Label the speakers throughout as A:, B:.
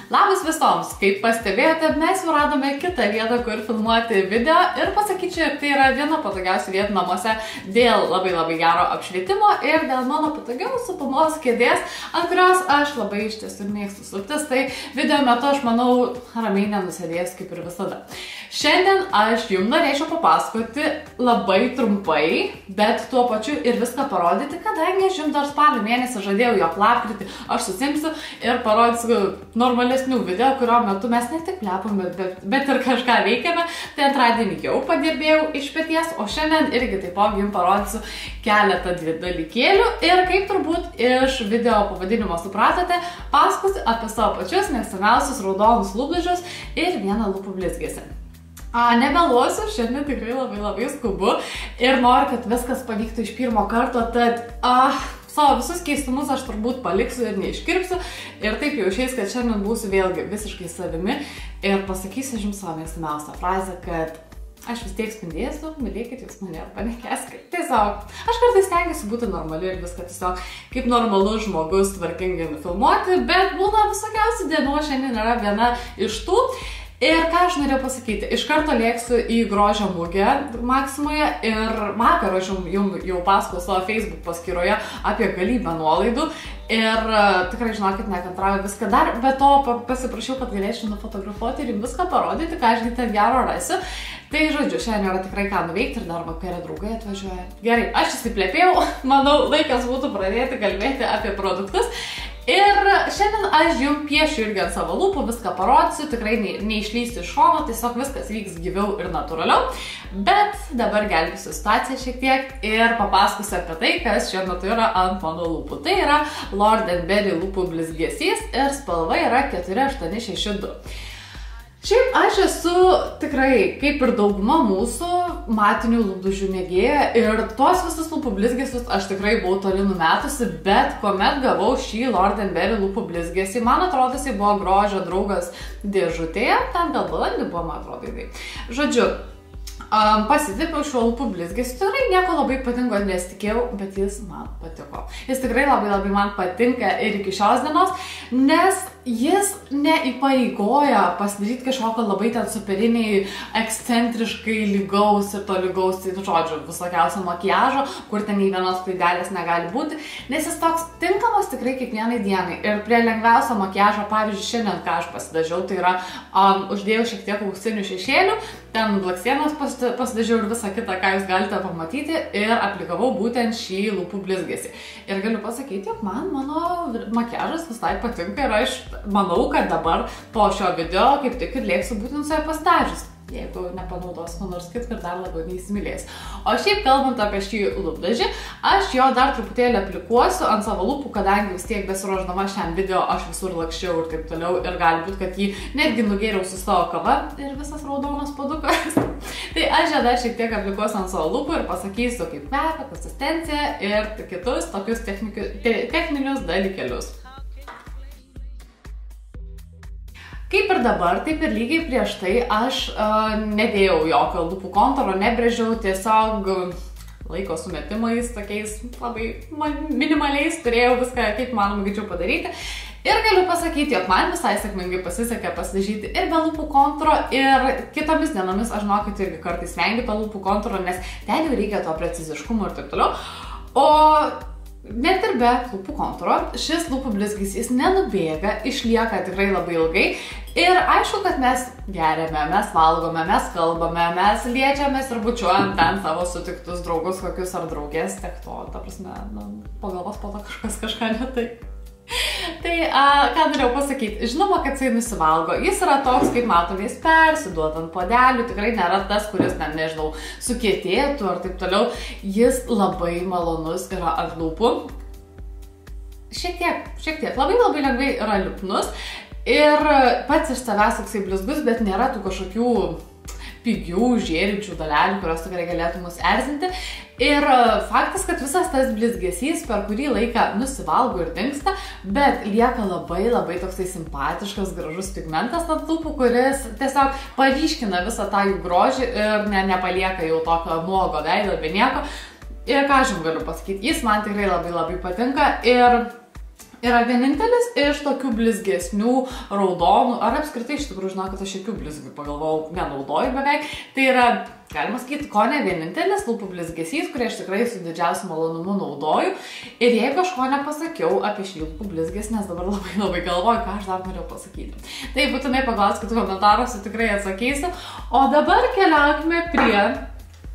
A: Labas visoms, kaip pastebėjote, mes jau radome kitą vietą, kur filmuoti video ir pasakyčiau, jog tai yra viena patogiausių vietų namuose dėl labai gero apšvietimo ir dėl mano patogiaus supamos kėdės, ant kurios aš labai iš tiesų mėgstu suptis, tai video metu aš manau ramiai nenusėdėjęs kaip ir visada. Šiandien aš jums norėčiau papasakoti labai trumpai, bet tuo pačiu ir viską parodyti, kadangi aš jums dar spalio mėnesį žadėjau, jog lapkritį aš susimsiu ir parodysiu normalesnių video, kurio metu mes ne tik plepam, bet ir kažką veikiame. Tai antradienį jau padirbėjau iš peties, o šiandien irgi taipogi jums parodysiu keletą dalykėlių ir kaip turbūt iš video pavadinimo supratote, pasakosiu apie savo pačius mėgstamiausius raudonus lūpdažius ir vieną lūpų blizgesį. Nemeluosiu, šiandien tikrai labai skubu ir noriu, kad viskas pavyktų iš pirmo karto, tad savo visus keistumus aš turbūt paliksiu ir neiškirpsiu ir taip jau išeis, kad šiandien būsiu vėlgi visiškai savimi ir pasakysiu jums savo mėgstamiausią frazę, kad aš vis tiek spindėsiu, mylėkit jūs mane arba nekeskit. Tiesiog, aš kartais stengiuosi būti normali ir viską tiesiog kaip normalus žmogus tvarkingai nufilmuoti, bet būna visokiausių dienų, šiandien yra viena iš tų. Ir ką aš norėjau pasakyti, iš karto lėksiu į grožio mugę Maksimoje ir vakar aš jums jau pasakojau savo Facebook paskyroje apie galybę nuolaidų ir tikrai žinokit, nekantrauju viską dar, bet to pasiprašiau, kad galėčiau nufotografuoti ir jums viską parodyti, ką aš ten gero rasiu. Tai žodžiu, šiandien yra tikrai ką nuveikti ir dar vakarė draugai atvažiuoja. Gerai, aš įsiplėpėjau, manau laikas būtų pradėti kalbėti apie produktus. Ir šiandien aš jums piešiu irgi ant savo lūpų, viską parodysiu, tikrai neišlysiu iš šono, tiesiog viskas vyks gyviau ir natūraliau. Bet dabar gelbėsiu situaciją šiek tiek ir papasakosiu apie tai, kas šiuo metu yra ant mano lūpų. Tai yra Lord & Berry lūpų blizgesys ir spalva yra 4862. Šiaip aš esu tikrai, kaip ir dauguma mūsų, matinių lūpdažių mėgėja ir tuos visus lūpų blizgesius aš tikrai buvau toli numetusi, bet kuomet gavau šį Lord & Berry lūpų blizgesį, man atrodo, jis buvo grožio draugas dėžutėje, ten gal balandį buvo, man atrodo, tai. Žodžiu, pasitipiau šiuo lūpų blizgesiu, tikrai nieko labai patinko nesitikėjau, bet jis man patiko. Jis tikrai labai man patinka ir iki šios dienos, nes jis neįpareigoja pasidaryti kažkokio labai ten superiniai, ekscentriškai lygaus ir to lygaus, tai žodžiu, visokiausio makiažo, kur ten nei vienos klaidelės negali būti, nes jis toks tinkamas tikrai kiekvienai dienai. Ir prie lengviausio makiažo, pavyzdžiui, šiandien ką aš pasidažiau, tai yra uždėjau šiek tiek auksinių šešėlių, ten blakstienos pasidažiau ir visą kitą, ką jūs galite pamatyti ir aplikavau būtent šį lūpų blizgesį. Ir galiu pasakyti, jog man mano makiažas visai patinka ir aš manau, kad dabar po šio video kaip tik ir lėksiu būtent save pasidažius, jeigu nepanaudosiu ko nors kitką ir dar labiau neįsimylėsiu. O šiaip kalbant apie šį lūpdažį, aš jo dar truputėlį aplikuosiu ant savo lūpų, kadangi vis tiek besiruošdama šiam video aš visur lakščiau ir taip toliau ir gali būti, kad jį netgi nugėriau su savo kava ir visas raudonas padukas. Tai aš ją dar šiek tiek aplikuosiu ant savo lūpų ir pasakysiu, kaip kvepia, konsistencija ir kitus tokius techninius dalykėlius. Kaip ir dabar, taip ir lygiai prieš tai aš nedėjau jokio lūpų kontūro, nebrėžiau, tiesiog laiko sumetimais, tokiais labai minimaliais, turėjau viską kaip manoma greičiau padaryti. Ir galiu pasakyti, jog man visai sėkmingai pasisekė pasidažyti ir be lūpų kontūro ir kitomis dienomis aš žinokit irgi kartais vengiu to lūpų kontūro, nes ten jau reikia to preciziškumo ir taip toliau. O net ir be lūpų kontūro, šis lūpų blizgesys nenubėga, išlieka tikrai labai ilgai. Ir aišku, kad mes geriame, mes valgome, mes kalbame, mes liečiamės ir bučiuojam ten savo sutiktus draugus kokius ar draugės, tiek to, ta prasme, pagalvos po to kažką ne taip. Tai, ką norėjau pasakyti, žinoma, kad jisai nusivalgo, jis yra toks, kaip matome, jis persiduoda ant podelių, tikrai nėra tas, kuris, nežinau, sukietėtų ar taip toliau, jis labai malonus yra ant lūpų, šiek tiek, labai lengvai yra liupnus ir pats iš savęs toksai blizgus, bet nėra tų kažkokių pigių, žėrinčių dalelių, kurios tikrai galėtų mus erzinti. Ir faktas, kad visas tas blizgesys per kurį laiką nusivalgo ir dingsta, bet lieka labai toksai simpatiškas, gražus pigmentas ant lūpų, kuris tiesiog paryškina visą tą jų grožį ir nepalieka jau tokio nuogo veido be nieko. Ir ką aš jums galiu pasakyti, jis man tikrai labai patinka ir yra vienintelis iš tokių blizgesnių raudonų, ar apskritai iš tikrųjų žinau, kad aš jokių blizgių pagalvojau, nenaudoju beveik. Tai yra, galima sakyti, ko ne vienintelis lūpų blizgesys, kurį aš tikrai su didžiausiu malonumu naudoju. Ir jeigu aš ko nepasakiau apie šį lūpų blizgesį, nes dabar labai galvoju, ką aš dar norėjau pasakyti. Tai būtinai paklauskite komentaruose, tikrai atsakysiu. O dabar keliaukime prie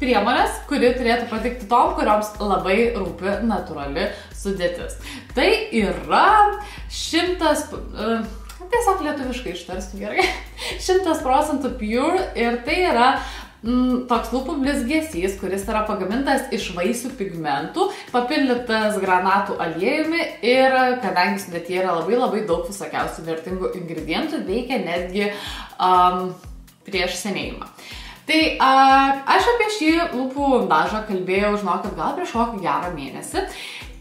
A: priemonės, kuri turėtų patikti tom, kurioms labai rūpi natūrali sudėtis. Tai yra 100%, tiesiog lietuviškai ištarsiu gerai, 100% pure ir tai yra toks lūpų blizgesys, kuris yra pagamintas iš vaisių pigmentų, papildytas granatų aliejumi ir kadangi sudėtyje yra labai daug visokiausių vertingų ingredientų, veikia netgi prieš senėjimą. Tai aš apie šį lūpų dažą kalbėjau, žinokit, gal prieš kokį gerą mėnesį.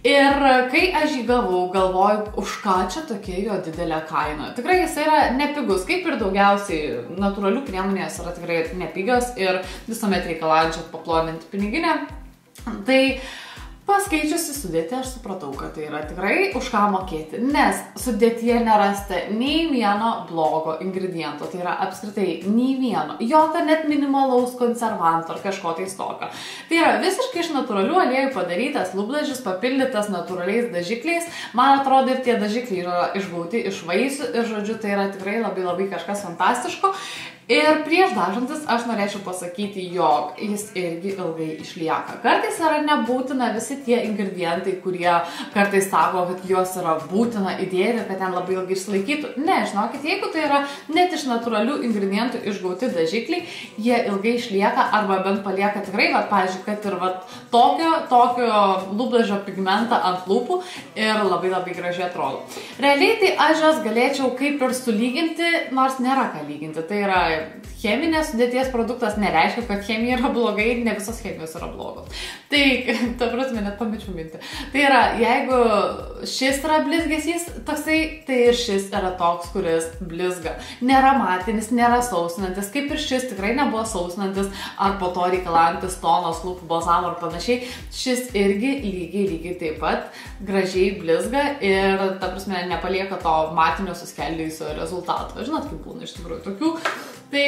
A: Ir kai aš jį gavau, galvoju, už ką čia tokia jo didelė kaina. Tikrai jis yra nepigus, kaip ir daugiausiai natūralių priemonės yra tikrai nepigios ir visuomet reikalaujančios paploninti piniginę. Tai paskaičiusi sudėtį, aš supratau, kad tai yra tikrai už ką mokėti, nes sudėtyje nerasta nei vieno blogo ingrediento, tai yra apskritai nei vieno, jokio net minimalaus konservanto ar kažko tai tokio. Tai yra visiškai iš natūralių aliejų padarytas lūpdažis, papildytas natūraliais dažikliais, man atrodo ir tie dažikliai yra išgauti iš vaisių ir žodžiu, tai yra tikrai labai kažkas fantastiško. Ir prieš dažantis aš norėčiau pasakyti, jog jis irgi ilgai išlieka. Kartais yra nebūtina visi tie ingredientai, kurie kartais sako, kad juos yra būtina įdėti, kad ten labai ilgai išsilaikytų. Ne, žinokit, jeigu tai yra net iš natūralių ingredientų išgauti dažikliai, jie ilgai išlieka arba bent palieka tikrai, pavyzdžiui, kad ir tokio lūpdažio pigmentą ant lūpų ir labai gražiai atrodo. Realiai tai aš jas galėčiau kaip ir sulyginti, nors nėra ką lyginti. Tai yra cheminės sudėties produktas, nereiškia, kad chemija yra blogai, ne visos chemijos yra blogos. Tai, ta prasme, net pamečiau mintį. Tai yra, jeigu šis yra blizgesys toksai, tai ir šis yra toks, kuris blizga. Nėra matinis, nėra sausinantis, kaip ir šis tikrai nebuvo sausinantis, ar po to reikalaujantis tonos, lūpų balzamo ar panašiai. Šis irgi lygiai taip pat gražiai blizga ir, ta prasme, nepalieka to matinio suskeldėjusio rezultato. Žinot, kaip būna iš tikrųjų tokių. Tai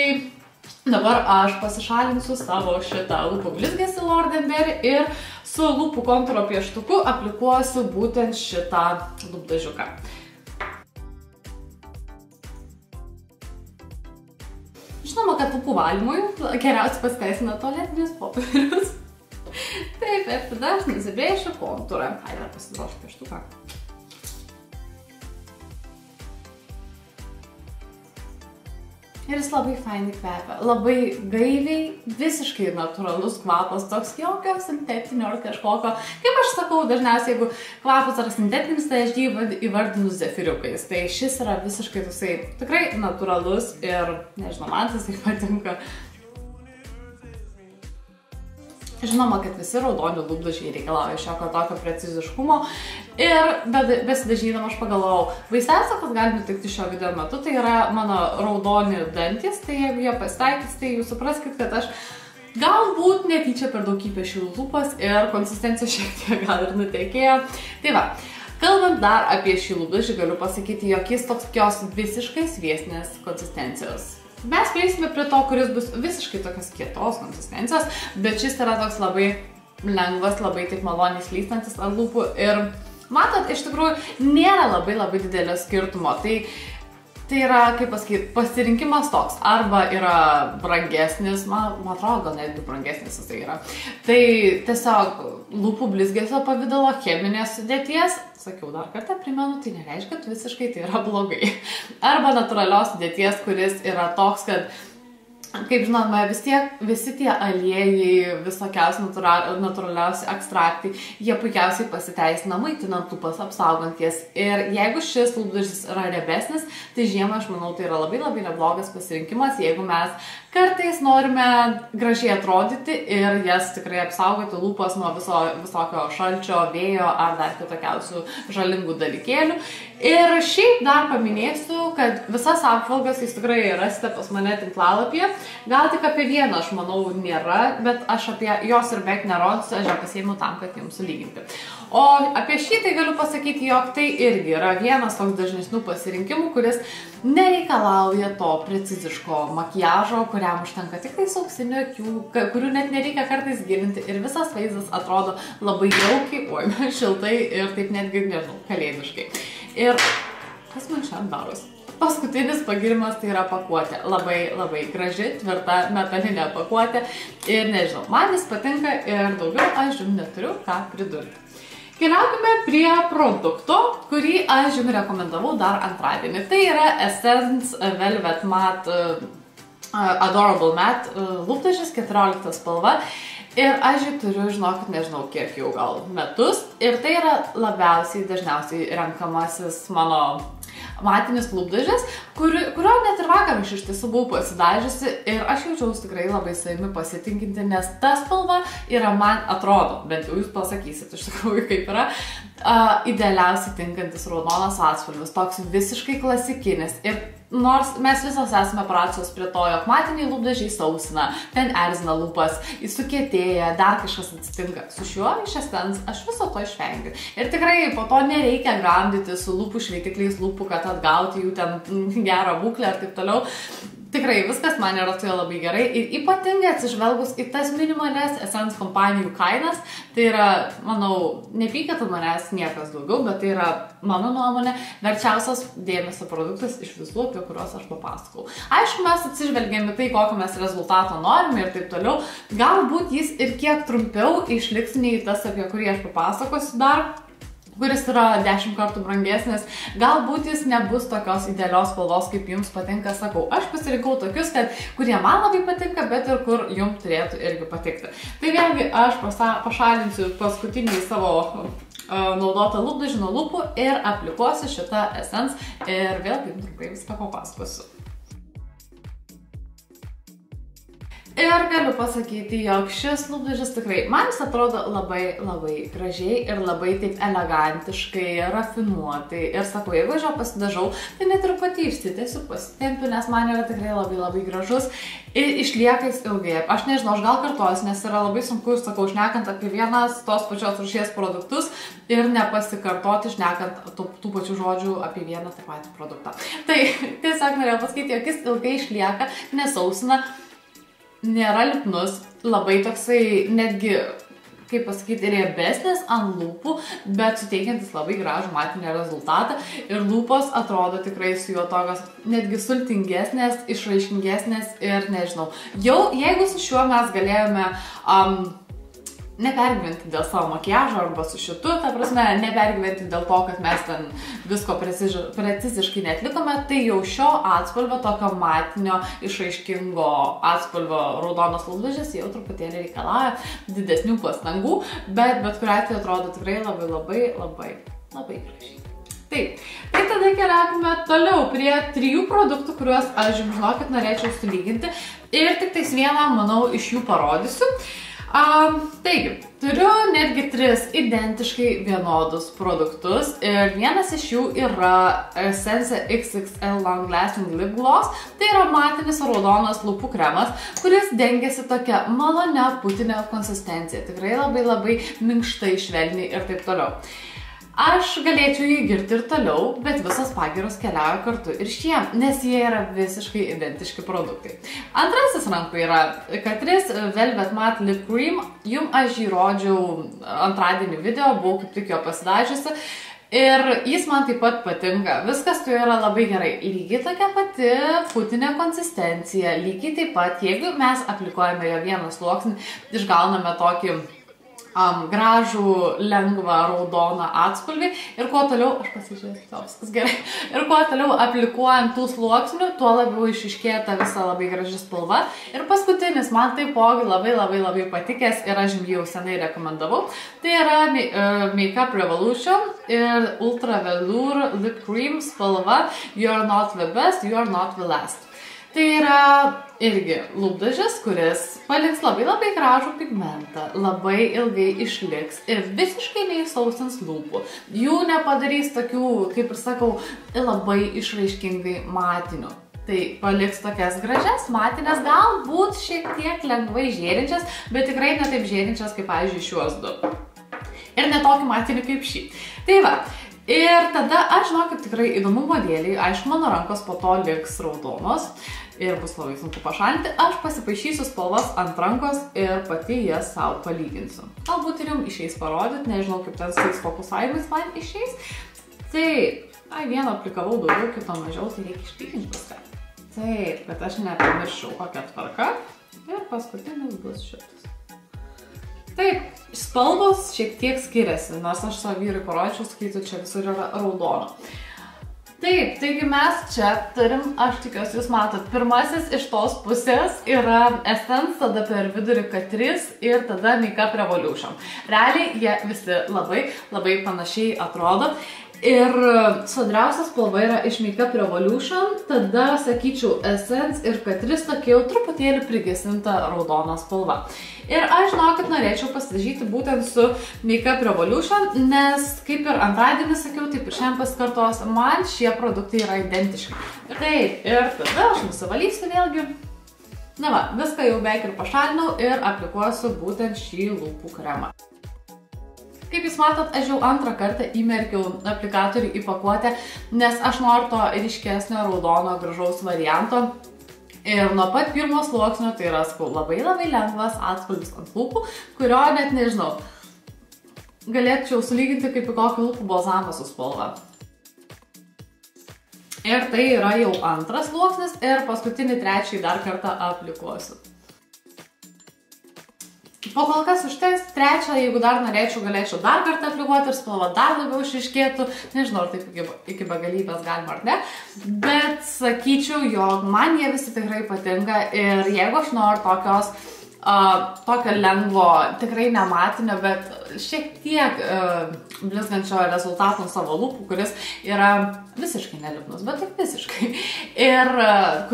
A: dabar aš pasišalinsiu savo šitą lūpų blizgesį Lord & Berry ir su lūpų kontūro pieštuku aplikuosiu būtent šitą lūpdažiuką. Žinoma, kad lūpų valymui geriausiai pasiteisina tualetinis popierius. Taip, ir tada aš nusibrėšiu kontūrą. Ai, dar pasidrošiu pieštuką. Ir jis labai fainai kvepia, labai gaiviai, visiškai natūralus kvapas, toks jokio sintetinio ar kažkokio. Kaip aš sakau, dažniausiai, jeigu kvapas yra sintetinis, tai aš jį įvardinu zefiriukais. Tai šis yra visiškai toksai tikrai natūralus ir, nežinau, man tas tai patinka. Žinoma, kad visi raudoni lūpdažiai reikalauja šiokio tokio preciziškumo ir besidažydama aš pagalvojau, baisiausia, kas gali nutikti šio video metu, tai yra mano raudoni dantys, tai jeigu jie pasitaikys, tai jūs supraskite, kad aš galbūt netyčia per daug įpiešiu lūpas ir konsistencija šiek tiek gal ir nutekėjo. Tai va, kalbant dar apie šį lūpdažį, galiu pasakyti, jog jis tokios visiškai sviestinės konsistencijos. Mes prieisime prie to, kuris bus visiškai tokios kietos konsistencijos, bet šis yra toks labai lengvas, labai taip maloniai slystantis ant lūpų ir matot, iš tikrųjų nėra labai didelio skirtumo. Tai yra, kaip pasakyti, pasirinkimas toks, arba yra brangesnis, man atrodo, gal netgi brangesnis tai yra. Tai tiesiog lūpų blizgesio pavidalo cheminės sudėties, sakiau dar kartą, primenu, tai nereiškia, kad visiškai tai yra blogai. Arba natūralios sudėties, kuris yra toks, kad, kaip žinome, visi tie aliejai, visokiausi natūraliausi ekstraktai, jie puikiausiai pasiteisina maitinant lūpas, apsaugant jas. Ir jeigu šis lūpdažis yra riebesnis, tai žiemą, aš manau, tai yra labai neblogas pasirinkimas, jeigu mes kartais norime gražiai atrodyti ir jas tikrai apsaugoti lūpas nuo visokio šalčio, vėjo ar dar kitokiausių žalingų dalykėlių. Ir šiaip dar paminėsiu, kad visas apžvalgas jūs tikrai rasite pas mane tinklalapyje. Gal tik apie vieną, aš manau, nėra, bet aš apie jos ir beveik nerodysiu, aš ją pasiėmiau tam, kad jums sulyginti. O apie šį tai galiu pasakyti, jog tai irgi yra vienas toks dažnesnių pasirinkimų, kuris nereikalauja to preciziško makiažo, kuriam užtenka tik tai auksinių akių, kurių net nereikia kartais gilinti ir visas vaizdas atrodo labai jaukiai, šiltai ir taip netgi, nežinau, kalėdiškai. Ir kas man šiandien darosi? Paskutinis pagirimas tai yra pakuotė. Labai graži, tvirta metalinė pakuotė. Ir nežinau, man jis patinka ir daugiau aš jums neturiu ką pridurti. Keliaukime prie produkto, kurį aš jums rekomendavau dar antradienį. Tai yra Essence Velvet Matte Adorable Matte lūpdažis 14 spalva. Ir aš jį turiu, žinokit, nežinau kiek jau gal metus. Ir tai yra dažniausiai renkamasis mano matinis lūpdažis, kurio net ir vakar aš iš tiesų buvau pasidažiusi ir aš jaučiausi tikrai labai savimi pasitinkinti, nes ta spalva yra man atrodo, bent jau jūs pasakysit iš tikrųjų kaip yra, idealiausiai tinkantis raudonas atspalvis, toks visiškai klasikinis. Ir nors mes visos esame pratusios prie to, jog matiniai lūpdažiai sausina, ten erzina lūpas, įsukietėja, dar kažkas atsitinka. Su šiuo iš Essence aš viso to išvengiu. Ir tikrai po to nereikia gramdyti su lūpų šveitikliais lūpų, kad atgauti jų ten gerą būklę ir taip toliau. Tikrai viskas man yra su juo labai gerai ir ypatingai atsižvelgus į tas minimales Essence kompanijų kainas, tai yra, manau, nepykėtų manęs niekas daugiau, bet tai yra, mano nuomonė, verčiausias dėmesio produktas iš visų, apie kuriuos aš papasakau. Aišku, mes atsižvelgėme tai, kokio mes rezultato norime ir taip toliau. Galbūt jis ir kiek trumpiau išliks nei tas, apie kurį aš papasakosiu dar, kuris yra 10 kartų brangesnis, galbūt jis nebus tokios idealios spalvos, kaip jums patinka, sakau. Aš pasirinkau tokius, kurie man labai patinka, bet ir kur jums turėtų irgi patikti. Tai vėlgi aš pašalinsiu paskutinį savo naudotą lūpdažį nuo lūpų ir aplikuosiu šitą Essence ir vėlgi trumpai viską papasakosiu. Ir galiu pasakyti, jog šis lūpdažis tikrai, man jis atrodo labai gražiai ir labai taip elegantiškai, rafinuotai. Ir sakau, jeigu aš jo pasidažau, tai net ir pati išsitęsiu, pasitempiu, nes man yra tikrai labai gražus ir išlieka jis ilgai. Aš nežinau, aš gal kartuosiu, nes yra labai sunku, sakau, šnekant apie vienas tos pačios rūšies produktus ir nepasikartoti, šnekant tų pačių žodžių apie vieną tą patį produktą. Tai tiesiog norėjau pasakyti, jog jis ilgai išlieka, nesausina, nėra lipnus, labai toksai netgi, kaip pasakyti, riebesnis ant lūpų, bet suteikiantis labai gražų matinį rezultatą ir lūpos atrodo tikrai su juo tokios netgi sultingesnės, išraiškingesnės ir nežinau. Jau jeigu su šiuo mes galėjome nepergyventi dėl savo makiažo arba su šitu, ta prasme, nepergyventi dėl to, kad mes ten visko preciziškai netlikome, tai jau šio atspalvio, tokio matinio, išraiškingo atspalvio raudonas lūpdažis jau truputėlį reikalauja didesnių pastangų, bet kuriuo atveju atrodo tikrai labai gražiai. Taip, tai tada keliaukime toliau prie 3 produktų, kuriuos aš jums, žinokit, norėčiau sulyginti ir tik tais vieną, manau, iš jų parodysiu. Taigi, turiu netgi 3 identiškai vienodus produktus ir vienas iš jų yra Essence XXL Long Lasting Lip Gloss. Tai yra matinis raudonas lūpų kremas, kuris dengiasi tokia malonia putinė konsistencija. Tikrai labai minkštai, švelniai ir taip toliau. Aš galėčiau jį girti ir toliau, bet visos pagyros keliauja kartu ir šie, nes jie yra visiškai identiški produktai. Antrasis rankų yra Catrice Velvet Matte Lip Cream. Jums aš jį rodžiau antradienį video, buvau kaip tik jo pasidažiusi. Ir jis man taip pat patinka. Viskas tu yra labai gerai. Lygiai tokia pati putinė konsistencija. Lygiai taip pat, jeigu mes aplikuojame jo vieną sluoksnį, išgauname tokį gražų, lengvą, raudoną atspalvį ir kuo toliau, aš pasižiūrėsiu, viskas gerai, ir kuo toliau aplikuojant tų sluoksnių, tuo labiau išiškėja ta visa labai graži spalva. Ir paskutinis man taipogi labai patikęs ir aš jį jau senai rekomendavau. Tai yra Makeup Revolution ir Ultra Velour Lip Cream spalva You're Not the Best, You're Not the Last. Tai yra irgi lūpdažis, kuris paliks labai gražų pigmentą, labai ilgai išliks ir visiškai neįsausins lūpų. Jų nepadarys tokių, kaip ir sakau, labai išraiškingai matinių. Tai paliks tokias gražias matinės, galbūt šiek tiek lengvai žėrinčias, bet tikrai ne taip žėrinčias kaip, pavyzdžiui, šiuos du. Ir ne tokį matinį kaip šį. Tai va. Ir tada aš žinau, kad tikrai įdomumo dėliai, aišku, mano rankos po to liks raudonos ir bus labai sunku pašalinti. Aš pasipaišysiu spalvas ant rankos ir pati jas savo palyginsiu. Galbūt ir jums išeis parodyti, nežinau, kaip ten su tais fokusavimais man išeis. Tai, vieną aplikavau daugiau, kito mažiau, tai reikia išlyginti viską. Taip, kad aš nepamiršau kokią tvarką. Ir paskutinis bus šitas. Taip, spalvos šiek tiek skiriasi, nors aš savo vyrui parodžiau, sakytų, čia visur yra raudono. Taip, taigi mes čia turim, aš tikiuosi, jūs matot, pirmasis iš tos pusės yra Essence, tada per vidurį Catrice ir tada Makeup Revolution. Realiai jie visi labai panašiai atrodo. Ir sodriausia spalva yra iš Makeup Revolution, tada, sakyčiau, Essence ir Catrice tokia jau truputėlį prigesinta raudona spalva. Ir aš žinau, kad norėčiau pasidažyti būtent su Makeup Revolution, nes kaip ir antradienį sakiau, taip ir šiandien pasikartos, man šie produktai yra identiški. Taip, ir tada aš nusivalysiu vėlgi. Na va, viską jau beveik ir pašalinau ir aplikuosiu būtent šį lūpų kremą. Kaip jūs matot, aš jau antrą kartą įmerkiau aplikatorių į pakuotę, nes aš noriu to ryškesnio raudono gražaus varianto. Ir nuo pat pirmo sluoksnio tai yra labai lengvas atspalvis ant lūpų, kurio net nežinau, galėčiau sulyginti kaip į kokį lūpų balzamą su spalva. Ir tai yra jau antras sluoksnis ir paskutinį trečiąjį dar kartą aplikuosiu. Po kol kas užteks, trečią, jeigu dar norėčiau, galėčiau dar kartą aplikuoti ir spalva dar labiau išryškėtų. Nežinau, ar taip iki begalybės galima ar ne. Bet sakyčiau, jog man jie visi tikrai patinka ir jeigu aš noriu tokio lengvo, tikrai nematinio, bet šiek tiek blizgančio rezultato savo lūpų, kuris yra visiškai nelipnus, bet tik visiškai. Ir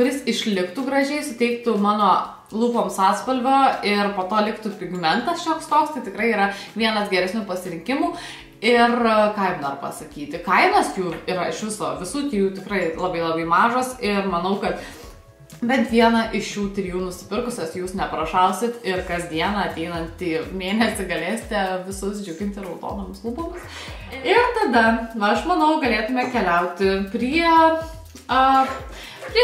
A: kuris išliktų gražiai, suteiktų mano lūpoms atspalvio ir po to liktų pigmentas šioks toks, tai tikrai yra vienas geresnių pasirinkimų. Ir ką jums dar pasakyti, kainos jų yra iš visų jų tikrai labai mažos ir manau, kad bent vieną iš šių trijų nusipirkusias jūs neprašausit ir kasdieną ateinantį mėnesį galėsite visus džiuginti raudonomis lūpomis. Ir tada, aš manau, galėtume keliauti prie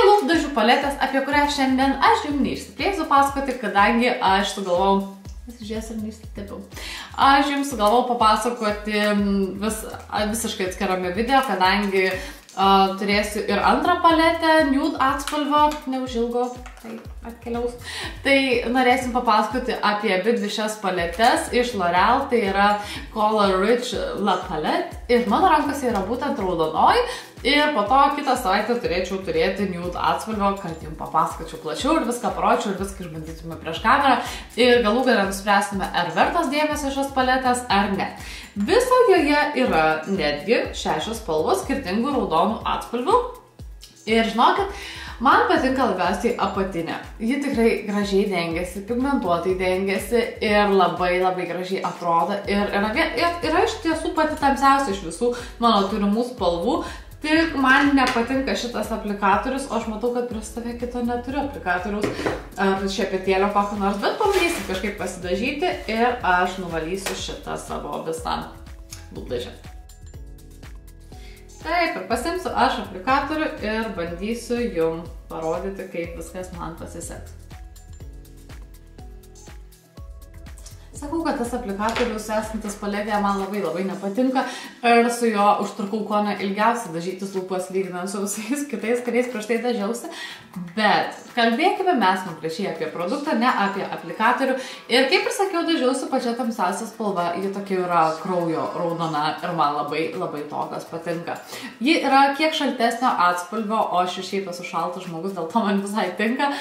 A: lūpdažių paletės, apie kurią šiandien aš jums neišsiplėsiu pasakoti, kadangi aš sugalvojau, aš jums sugalvojau papasakoti visiškai atskirame video, kadangi turėsiu ir antrą paletę, nude atspalvio, neužilgo, tai atkeliaus. Tai norėsim papasakoti apie dvi šias paletes iš L'Oreal, tai yra Color Rich La Palette ir mano rankose yra būtent raudonoji. Ir po to kitą savaitę turėčiau turėti nude atspalvio, kad jums papasakočiau plačiau ir viską parodyčiau ir viską išbandytume prieš kamerą. Ir galų galę nuspręstume, ar vertos dėmesio šios paletės, ar ne. Viso joje yra netgi 6 spalvos skirtingų raudonų atspalvių. Ir žinokit, man patinka labiausiai apatinė. Ji tikrai gražiai dengiasi, pigmentuotai dengiasi ir labai gražiai atrodo. Ir yra iš tiesų pati tamsiausia iš visų mano turimų spalvų. Tik man nepatinka šitas aplikatorius, o aš matau, kad prieš save kito neturiu aplikatoriaus ar šepetėlio kokio nors, bet pamatysiu kažkaip pasidažyti ir aš nuvalysiu šitą savo visą lūpdažį. Taip, ir pasimsiu aš aplikatorių ir bandysiu jums parodyti, kaip viskas man pasiseks. Sakau, kad tas aplikatorius esantis paletėje man labai nepatinka ir su jo užtrukau kone ilgiausiai dažytis lūpas lyginant su visais kitais, kuriais prieš tai dažiausi. Bet kalbėkime mes konkrečiai apie produktą, ne apie aplikatorių. Ir kaip ir sakiau, dažiausi pačia tamsiausia spalva, ji tokia yra kraujo raudona ir man labai tokios patinka. Ji yra kiek šaltesnio atspalvio, o aš šiaip esu šaltas žmogus, dėl to man visai tinka.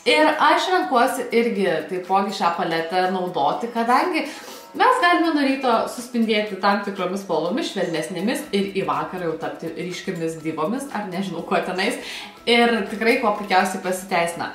A: Ir aš renkuosi irgi taipogi šią paletę naudoti, kadangi Mes galime nuo ryto suspindėti tam tikromis spalvomis, švelnesnėmis ir į vakarą jau tapti ryškiamis divomis, ar nežinau kuo tenais. Ir tikrai kuo puikiausiai pasiteisina.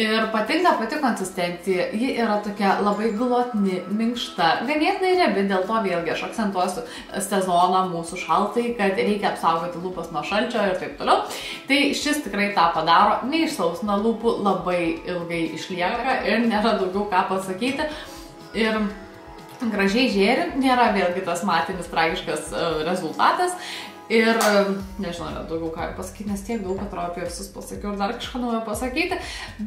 A: Ir patinka pati konsistencija, ji yra tokia labai glotni, minkšta, ganėtinai riebi, dėl to vėlgi aš akcentuosiu sezoną mūsų šaltai, kad reikia apsaugoti lūpas nuo šalčio ir taip toliau. Tai šis tikrai tą padaro, neišsausina lūpų, labai ilgai išlieka ir nėra daugiau ką pasakyti. Ir gražiai žėri, nėra vėlgi tas matinis tragiškas rezultatas. Ir nežinau, yra daugiau ką pasakyti, nes tiek daug atrodo apie visus pasakiau ir dar kažką naujo pasakyti.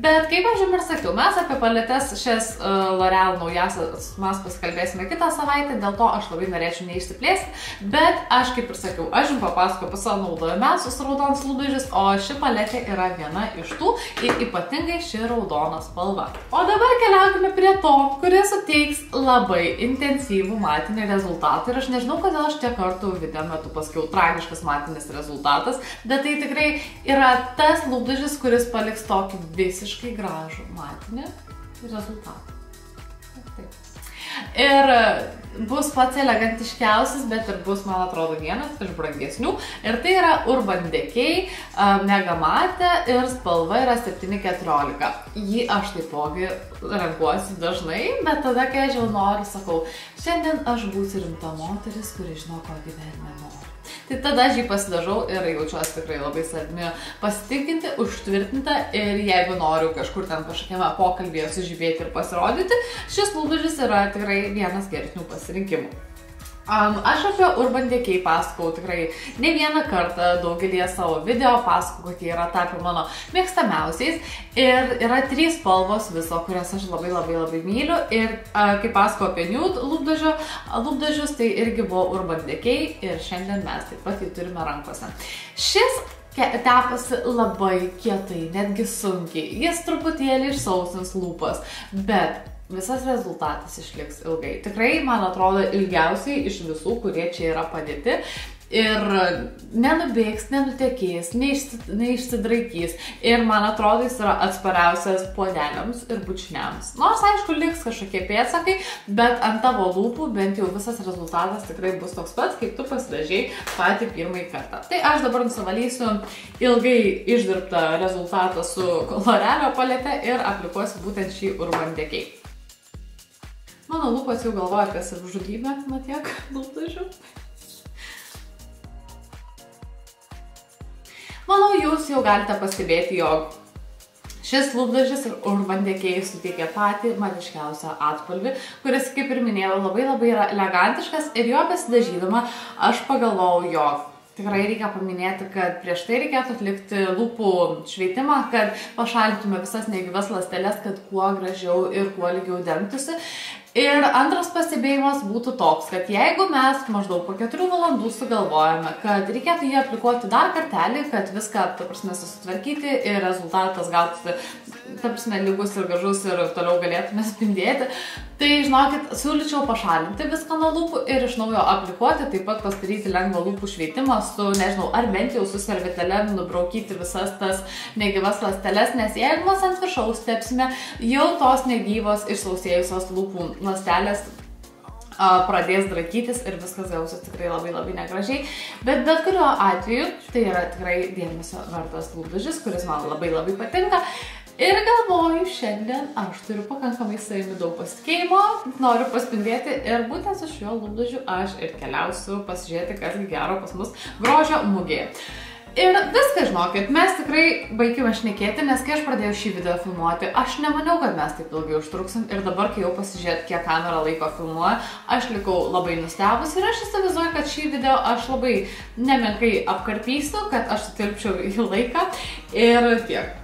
A: Bet kaip aš jums ir sakiau, mes apie paletes šias L'Oreal naujasias mes pasikalbėsime kitą savaitę, dėl to aš labai norėčiau neišsiplėsti. Bet aš kaip ir sakiau, aš jums papasakau apie savo naudojamiausius raudonas lūpdažius, o ši paletė yra viena iš tų ir ypatingai ši raudona spalva. O dabar keliaukime prie to, kuris suteiks labai intensyvų matinį rezultatą. Ir aš nežinau, kodėl aš tiek kartų video metu pasakiau tragiškas matinis rezultatas, bet tai tikrai yra tas lūpdažis, kuris paliks tokį visiškai gražų matinį rezultatą. Taip. Ir bus pats elegantiškiausias, bet ir bus, man atrodo, vienas iš brangesnių. Ir tai yra Urban Decay Mega Mate ir spalva yra 714. Jį aš taipogi renkuosi dažnai, bet tada, kai aš jau noriu, sakau, šiandien aš būsiu rimta moteris, kuri žino, ko gyvenime nori. Tai tada aš jį pasidažau ir jaučiuosi tikrai labai savimi pasitikinti, užtvirtinta ir jeigu noriu kažkur ten kažkokiame pokalbėje sužibėti ir pasirodyti, šis lūpdažis yra tikrai vienas geresnių pasirinkimų. Aš apie Urban Decay pasakau tikrai ne vieną kartą daugelį savo video, pasakau, kad jie yra tapę mano mėgstamiausiais ir yra 3 spalvos viso, kurias aš labai myliu ir kai pasakau apie nude lūpdažius, tai irgi buvo Urban Decay ir šiandien mes taip pat jį turime rankose. Šis tepasi labai kietai, netgi sunkiai, jis truputėlį išsausins lūpas, bet visas rezultatas išliks ilgai. Tikrai, man atrodo, ilgiausiai iš visų, kurie čia yra padėti. Ir nenubėgs, nenutekės, neišsidraikys. Ir man atrodo, jis yra atspariausias puodeliams ir bučiniams. Nors, aišku, liks kažkokie pėdsakai, bet ant tavo lūpų bent jau visas rezultatas tikrai bus toks pats, kaip tu pasidažei patį pirmąjį kartą. Tai aš dabar nusivalysiu ilgai išdirbtą rezultatą su L'Oreal palete ir aplikuosiu būtent šį Urban Decay. Mano lūpas jau galvoja apie savižudybę, nuo tiek lūpdažių. Manau, jūs jau galite pastebėti, jog šis lūpdažis ir Urban Decay suteikia patį matiškiausią atspalvį, kuris, kaip ir minėjau, labai yra elegantiškas ir jo besidažydama aš pagalvojau, jog tikrai reikia paminėti, kad prieš tai reikėtų atlikti lūpų šveitimą, kad pašalintume visas negyvas ląsteles, kad kuo gražiau ir kuo lygiau dengtųsi. Ir antras pastebėjimas būtų toks, kad jeigu mes maždaug po 4 valandų sugalvojame, kad reikėtų jį aplikuoti dar kartelį, kad viską, ta prasme, susitvarkyti ir rezultatas gautųsi, ta prasme, lygus ir gražus ir toliau galėtume spindėti, tai, žinokit, siūlyčiau pašalinti viską nuo lūpų ir iš naujo aplikuoti, taip pat pasidaryti lengvą lūpų šveitimą su, nežinau, ar bent jau su servetėle nubraukyti visas tas negyvas ląsteles, nes jeigu mes ant viršaus tepsime, jau tos negyvos išsausėjusios lūpų ląstelės pradės drakytis ir viskas gausis tikrai labai negražiai. Bet kuriuo atveju tai yra tikrai dėmesio vertas lūpdažis, kuris man labai patinka. Ir galvoju, šiandien aš turiu pakankamai savimi daug pasitikėjimo, noriu paspindėti ir būtent su šiuo lūpdažiu aš ir keliausiu pasižiūrėti, kas gero pas mus grožio mugėje. Ir viską, žinokit, mes tikrai baigime šnekėti, nes kai aš pradėjau šį video filmuoti, aš nemaniau, kad mes taip ilgai užtruksim ir dabar, kai jau pasižiūrėt, kiek kamera laiko filmuoja, aš likau labai nustebus ir aš įsivaizduoju, kad šį video aš labai nemenkai apkarpysiu, kad aš sutilpčiau į laiką ir tiek.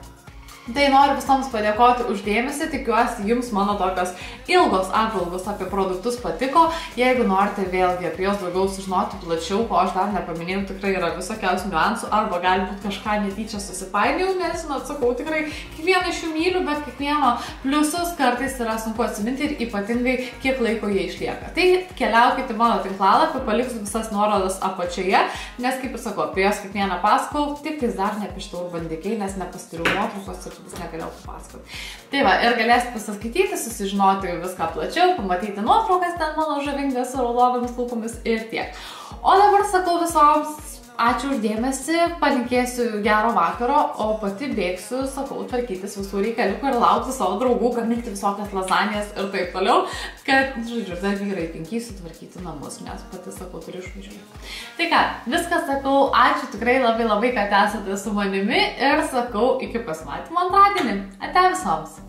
A: Tai noriu visoms padėkoti už dėmesį, tikiuosi jums mano tokios ilgos apžvalgos apie produktus patiko. Jeigu norite vėlgi apie juos daugiau sužinoti plačiau, ko aš dar nepaminėjau, tikrai yra visokiausių niuansų, arba galbūt kažką netyčia susipainiau, nes, atsakau, tikrai kiekvieną iš jų myliu, bet kiekvieno pliusus kartais yra sunku atsiminti ir ypatingai kiek laiko jie išlieka. Tai keliaukite mano tinklalapį, paliksiu visas nuorodas apačioje, nes, kaip ir sakau, apie juos kiekvieną pasakau, tik tais dar ne apie šitą Urban Decay, nes nepasituriu nuotraukos ir vis negalėjau papasakoti. Tai va, ir galėsite pasiskaityti, susižinoti viską plačiau, pamatyti nuotraukas ten mano žavingas su raudonomis lūpomis ir tiek. O dabar sakau visoms ačiū už dėmesį, palinkėsiu gero vakaro, o pati bėgsiu, sakau, tvarkytis visų reikaliukų ir laukti savo draugų, gaminti visokias lazanijas ir taip toliau, kad, žodžiu, dar vyrai 5 sutvarkyti namus, nes pati, sakau, turiu išvažiuoti. Tai ką, viskas sakau, ačiū tikrai labai, kad esate su manimi ir sakau, iki pasimatymo antradienį. Ate visoms!